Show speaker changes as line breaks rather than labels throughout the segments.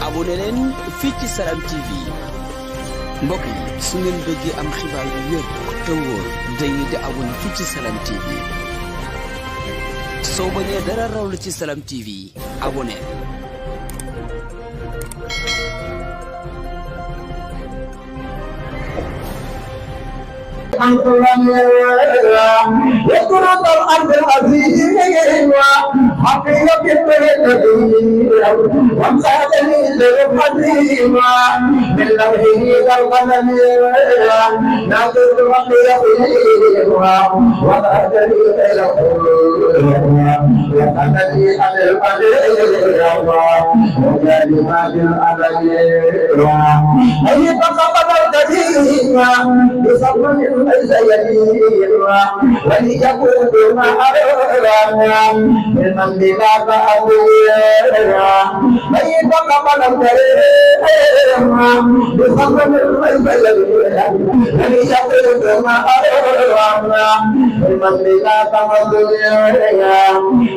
abonné leen fii ci Salam TV mbokk yi su ngeen bëggee am xibaar yu wér te wóor dañuy di abonné fii ci Salam TV soo bañee dara raw la ci Salam TV abonné.
يقرأ الأرض العزيز حقيقة التدين وامساتني للقديم من لوحه كالقلم ناظر الرقي وغادري إلى وقدري على القدير وكلمات الأبدية أي فقد القديم بصبر ليس يدين وليكون معروفا ممن بلا تأويلا من يتقبل الكريم بصبر ليس يدين وليكون معروفا ممن بلا تأويلا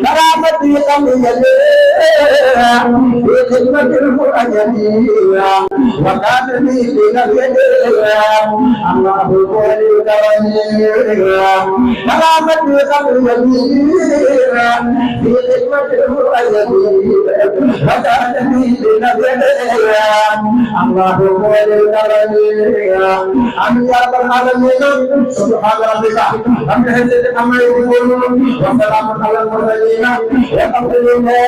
كرامتي قوية في خدمة المؤمنين وكان لي بنبيل الله ولي كرامتي قبل يمينا في خدمة المؤيدين وكان لي بنبيل الله ولي كرامتي أم يا رب العالمين سبحان ربك أم يهدد أم يقولون وسلام على المرسلين والحمد لله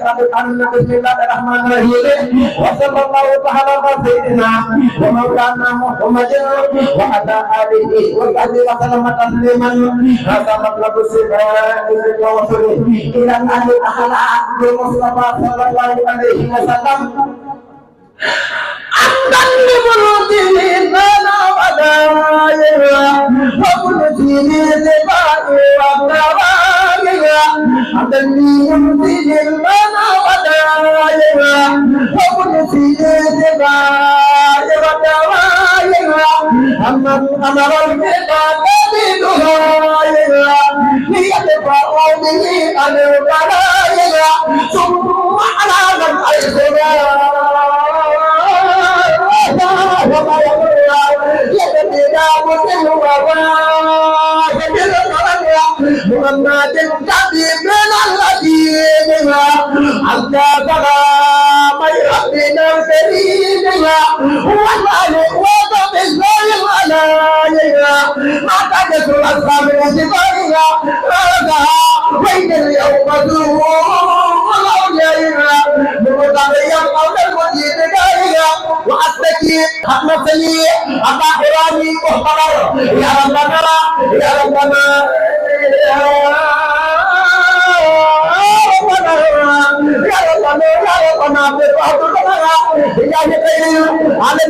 رب العالمين بسم الله الرحمن الرحيم وصلى الله تعالى على سيدنا ومولانا محمد وعلى آله وصحبه وسلم تسليما هذا مطلب الصفات والوصول إلى أهل الأخلاق بالمصطفى صلى الله عليه وسلم أمدا لبلوغه لنا ودايا وبلوغه لبائي وقرائيا أمدا ليمضي لنا ودايا وبلوغه لبائي وقرائيا أمن أمر العباد بدعائيا ليدفعوا به عن البلايا ثم على من أيقظا وما يقول يدنا مسلم محمد كبير من الذين حتى سلام ربنا الكريم والمالك وبالله العلايا ما تجد الأسلام وسبائها رضاها بين اليوم دون والأولياء مغتبيا قول المجيد دائيا وأستكي حمسني أبا حرامي محترر يا ربنا يا ربنا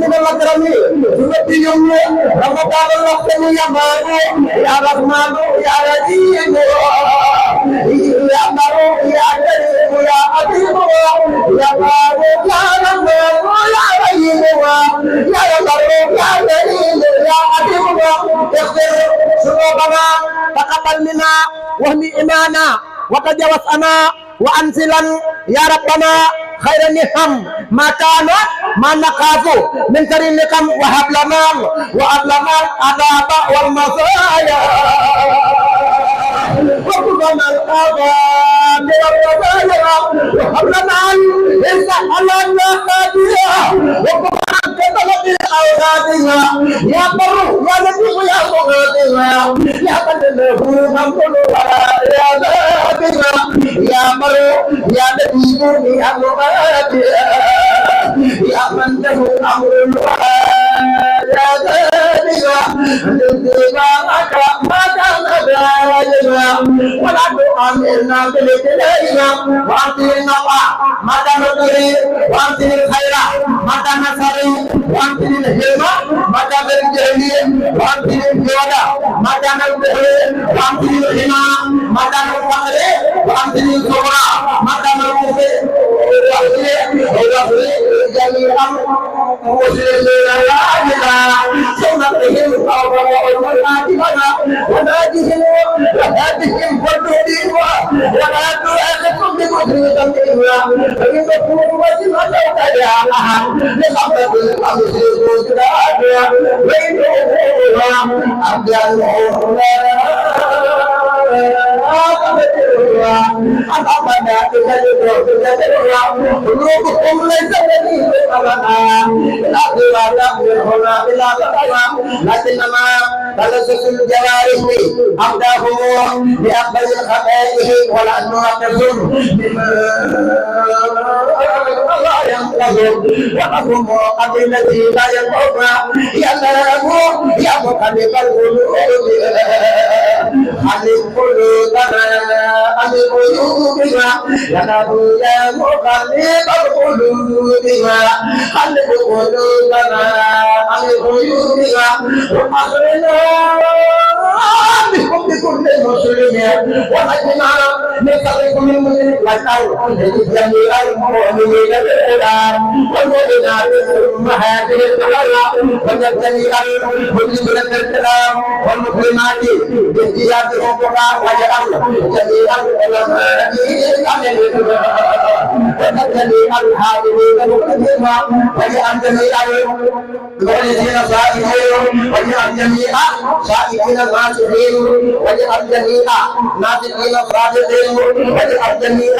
من الأكرم سنتي يوم رمضان الوقت يا مالك يا رحمن يا رحيم يا مرو يا كريم يا عظيم يا بارك يا رحمن يا رحيم يا مرو يا كريم يا عظيم اغفر ذنوبنا تقبل منا واهدنا إيمانا وتجاوز عنا وأنزلا يا ربنا خير النعم ما كان ما نخاف من كريم نعم وهب لنا العذاب والمصايا وقنا الآباء والرزايا وهب لنا الإنسان على الناقادية وقنا كتلة أولادنا يا بر يا لطيف يا مغادنا يا بلده نقول يا ذاتنا يا بر يا لطيف يا مغادنا يا من له أمر يا ذاتنا لذبانك ما كان دايما ولا تؤمننا بالكلينا وأنتنا ما كان تري وأنتنا الخير ما كان سري وأنتنا الهمة ما كان الجهل وأنتنا الجودة ما كان البهل وأنتنا الهمة ما كان الفقر وأنتنا الكبرى ما كان الكفر وأنتنا جميعا مسلمين لا إله سنتهم ونادهم فردين ولا تؤاخذهم لكنما تلذذ الجوارح أبداه بأقبل الخبائث ولأنه يقصد بما لا ينقصد وقفهم قبل الذي لا ينقصد ينام يا مقلب القلوب خلق قلوبنا عن قلوبنا ينام يا مقلب القلوب خلق قلوبنا عن قلوبنا وأخرنا بكم بكل مسلم ونجنا نسألك من مسلم لكي جميع المؤمنين بالإسلام والمؤمنات أمهات الصلاة وجميع المسلمين بالإسلام والمسلمات باجتهاد القرآن وجعل جميع العلماء وجميع الحاكمين مقدما وجعل جميع المؤمنين صائمين وجعل جميع صائمين ناصحين وجعل جميع ناصحين صادقين وجعل جميع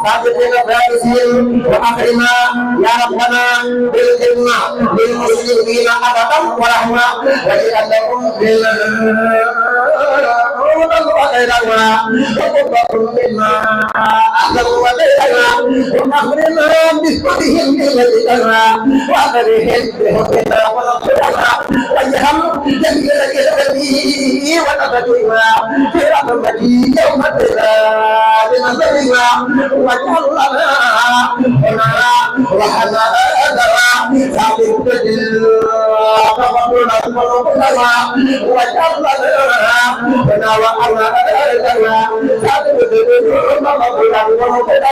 صادقين فائزين وأكرما يا ربنا بالخدمة للمسلمين أبدا ورحمة وجعل لهم وخيرنا وقبهم مما أحسنوا وبينا وأخرنا بكلهم بمجدنا وأخرهم بحبنا ونصرنا واجعل جميل كتبه ونبتنا في رحمتي يوم الدين بنصرنا واجعل لنا هنا رحمة ثابت تجل فقبلنا قلوبنا واجعل لنا هنا وأنا أرسلنا ثابت تجل فقبلنا قلوبنا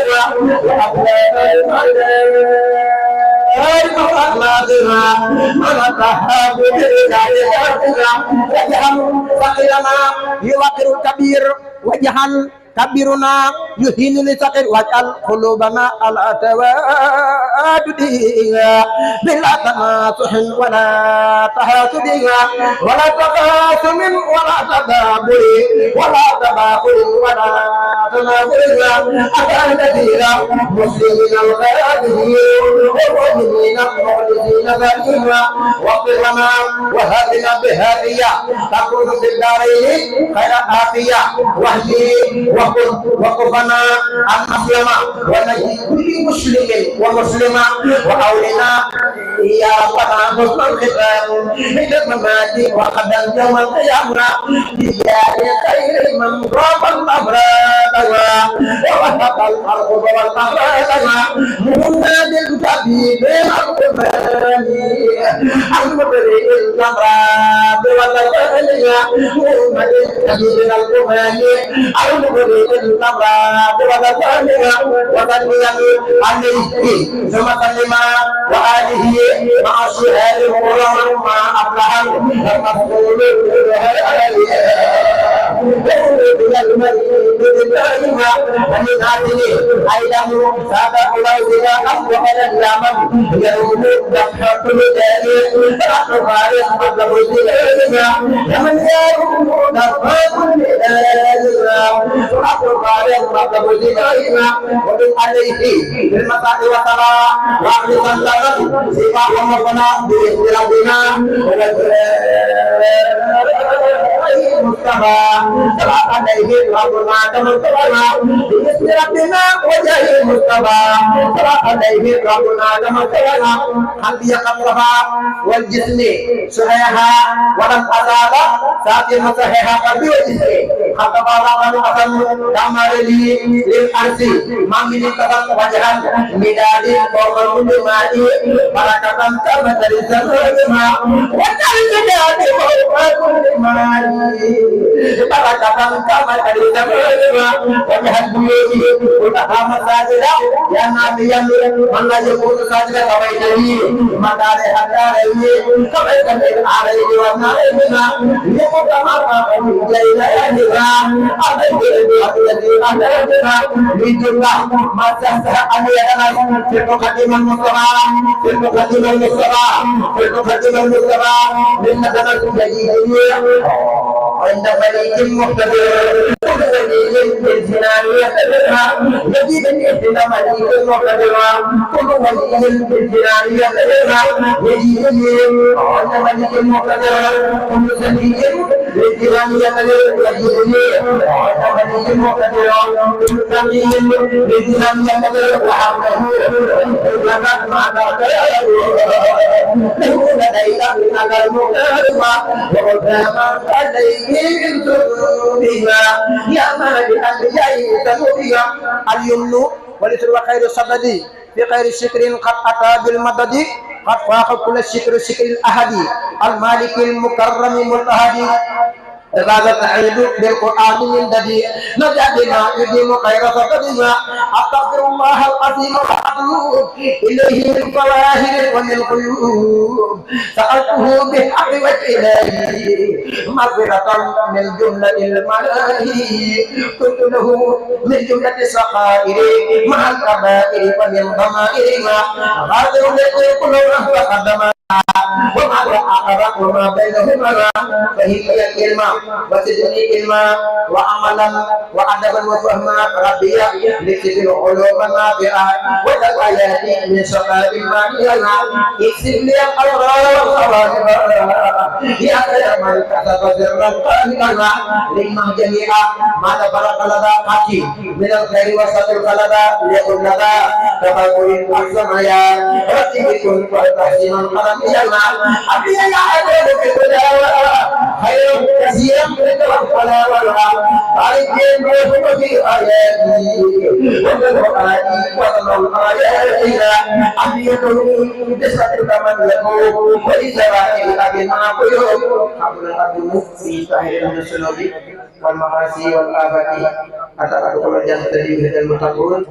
يوقر الكبير وجهل كبيرنا يهين لسقر واجعل قلوبنا على توادد بلا تناصح ولا تحاسد ولا تقاسم ولا تدابر ولا تباخر ولا تنافر أتى الذين مسلمين الغادرين والمؤمنين المخلصين ذاتنا واغفر لنا وهدنا بهدية تكون في الدارين خير عافية واهدي وقفنا المسلم ونجي كل مسلم ومسلمة وأولنا يا ربنا حسن الختام من الممات وقدم يوم القيامة بجاه خير من راب الأبراد ووهب الأرض والأبراد مناد الكبير القرآن المبرئ الأمراض والأبراد مناد الكبير القرآن المبرئ الأمراض والأبراد وسلم عليه ثم سلم وآله مع الشهاد الغرام مع أفلح المقبول ومن هذه أيضا سادة أولئك أفضل اليمن يروم دفع كل ذلك فأخبارك مطلب الدلالة يمن يروم دفع كل ذلك فأخبارك مطلب الدلالة ومن عليه بالمساء والصلاة وعلى صلاة سوى ومقنا بإحترامنا مصطفى صلى عليه ربنا كمصطفى باسم ربنا وجه مصطفى صلى عليه ربنا كمصطفى قلبي قبلها والجسم صحيحا ولم أزال ساكن صحيحا قلبي وجسمي حتى بلغ القسم كما لي للأرض ما من قدم وجها مداد فوق كل ماء بركة كما ترزق الماء وجعل مداد فوق كل ماء بركة كما ترزق الماء وجعل بيوتي كلها مساجد يا نبي من لا يكون ساجدا فبيته مكان حتى كما عليه ونائمنا لمتمرا ليلتنا الذي أهلنا لجنة ما تسعى علينا في المقدمة المصطفى في المقدمة المصطفى في المقدمة المصطفى لنتمسك به عند مليك مقتدر كل ولي بالجنان يتبعها يجب ان يهدنا مليك مقتدر كل ولي بالجنان يتبعها يجب عند مليك مقتدر كل سبيل بالجنان يتبعها يجب عند مليك مقتدر كل سبيل بالجنان يتبعها وحمده لقد معك لديك من المقتدر وقدامك عليه يا مالك الجاي اليمن ولتر خير صددي في خير الشكر قد أتى بالمدد قد فاق كل الشكر شكر الأحدي المالك المكرم ملتهدي هذا تعيد بالقرآن من ددي نجدنا يديم خير صددنا أستغفر الله العظيم وأتوب إليه من ظواهر ومن غيوب سألته بحق وجهه مغفرة من جملة الملاهي كنت له من جملة الصغائر مع الكبائر ومن ضمائرها غادر الذي كله وقدم وما الآخرة وما بينهما فهي كلمة وتدني كلمة وعملا وأدبا وفهما ربي لكتب العلوم النافعة وتقاياتي من شقاء المانية اكسب لي الأوراق والخواتم يا خير من كتب سرا قائلا لما جميعا ما تفرق لدى حكي من الخير وسط الخلدى ليكن لدى تفكر أحسن يا رتب كن والتحسين القلم يلا أبي يا أبي خير كثيرا من الولا ولا عليكم بوجه في آياتي وقرآني وقرآني أبي يكون بسرعة من يقول وإسرائيل أبي ما قلوب قبل الأبو في سائر من السنوب والمعاصي والآفات أتى أدخل الجنة الذي المتقون